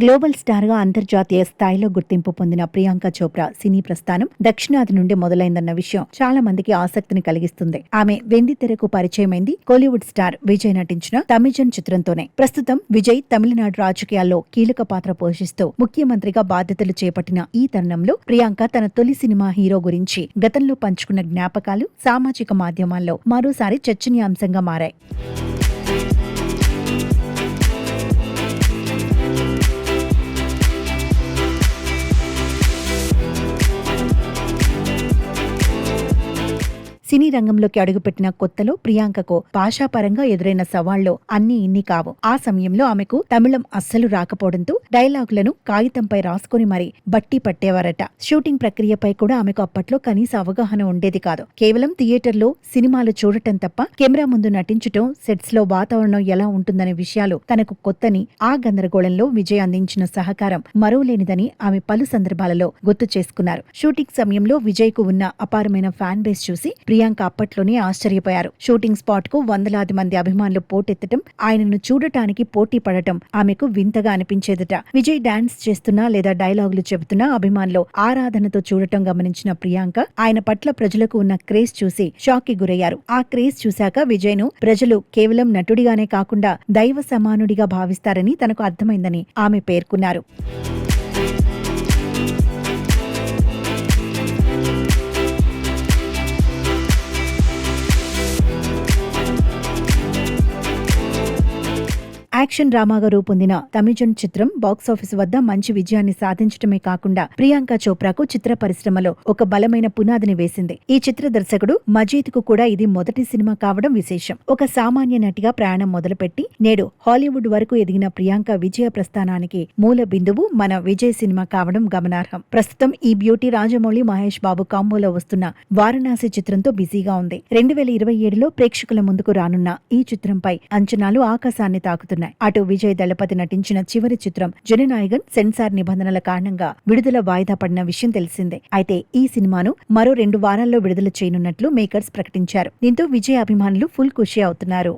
Global star గా అంతర్జాతీయ స్థాయిలో గుర్తింపు పొందిన ప్రియాంక చోప్రా సినీ ప్రస్థానం దక్షిణాది నుండి మొదలైందన్న విషయం చాలా మందికి ఆసక్తిని కలిగిస్తుంది. ఆమె వెండి తెరకు పరిచయమైంది కోలీవుడ్ స్టార్ విజయ్ నటించిన తమిజన్ చిత్రంతోనే. ప్రస్తుతం విజయ్ తమిళనాడు రాజకీయాల్లో కీలక పాత్ర పోషిస్తూ ముఖ్యమంత్రిగా బాధ్యతలు చేపట్టిన ఈ తరుణంలో ప్రియాంక తన తొలి సినిమా హీరో గురించి గతంలో పంచుకున్న జ్ఞాపకాలు సామాజిక మాధ్యమాల్లో మరోసారి చర్చనీయాంశంగా మారాయి. సినీ రంగంలోకి అడుగుపెట్టిన కొత్తలో ప్రియాంకకు భాషాపరంగా ఎదురైన సవాళ్లు అన్నీ ఇన్ని కావు. ఆ సమయంలో ఆమెకు తమిళం అస్సలు రాకపోవడంతో డైలాగులను కాగితంపై రాసుకుని మరీ బట్టి పట్టేవారట. షూటింగ్ ప్రక్రియపై కూడా ఆమెకు అప్పట్లో కనీస అవగాహన ఉండేది కాదు. కేవలం థియేటర్లో సినిమాలు చూడటం తప్ప కెమెరా ముందు నటించటం, సెట్స్ లో వాతావరణం ఎలా ఉంటుందనే విషయాలు తనకు కొత్తని, ఆ గందరగోళంలో విజయ్ అందించిన సహకారం మరోలేనిదని ఆమె పలు సందర్భాలలో గుర్తు చేసుకున్నారు. షూటింగ్ సమయంలో విజయ్ కు ఉన్న అపారమైన ఫ్యాన్ బేస్ చూసి ప్రియాంక అప్పట్లోనే ఆశ్చర్యపోయారు. షూటింగ్ స్పాట్ కు వందలాది మంది అభిమానులు పోటెత్తడం, ఆయనను చూడటానికి పోటీ పడటం ఆమెకు వింతగా అనిపించేదట. విజయ్ డాన్స్ చేస్తున్నా లేదా డైలాగులు చెబుతున్నా అభిమానులు ఆరాధనతో చూడటం గమనించిన ప్రియాంక ఆయన పట్ల ప్రజలకు ఉన్న క్రేజ్ చూసి షాక్ కి గురయ్యారు. ఆ క్రేజ్ చూశాక విజయ్ ను ప్రజలు కేవలం నటుడిగానే కాకుండా దైవ సమానుడిగా భావిస్తారని తనకు అర్థమైందని ఆమె పేర్కొన్నారు. యాక్షన్ డ్రామాగా రూపొందిన తమిజన్ చిత్రం బాక్సాఫీస్ వద్ద మంచి విజయాన్ని సాధించడమే కాకుండా ప్రియాంక చోప్రాకు చిత్ర పరిశ్రమలో ఒక బలమైన పునాదిని వేసింది. ఈ చిత్ర దర్శకుడు మజీద్ కు కూడా ఇది మొదటి సినిమా కావడం విశేషం. ఒక సామాన్య నటిగా ప్రయాణం మొదలుపెట్టి నేడు హాలీవుడ్ వరకు ఎదిగిన ప్రియాంక విజయ ప్రస్థానానికి మూల బిందువు మన విజయ్ సినిమా కావడం గమనార్హం. ప్రస్తుతం ఈ బ్యూటీ రాజమౌళి, మహేష్ బాబు కాంబోలో వస్తున్న వారణాసి చిత్రంతో బిజీగా ఉంది. 2027లో ప్రేక్షకుల ముందుకు రానున్న ఈ చిత్రంపై అంచనాలు ఆకాశాన్ని తాకుతున్నాయి. అటు విజయ్ దళపతి నటించిన చివరి చిత్రం జననాయగన్ సెన్సార్ నిబంధనల కారణంగా విడుదల వాయిదా పడిన విషయం తెలిసిందే. అయితే ఈ సినిమాను మరో 2 వారాల్లో విడుదల చేయనున్నట్లు మేకర్స్ ప్రకటించారు. దీంతో విజయ్ అభిమానులు ఫుల్ ఖుషి అవుతున్నారు.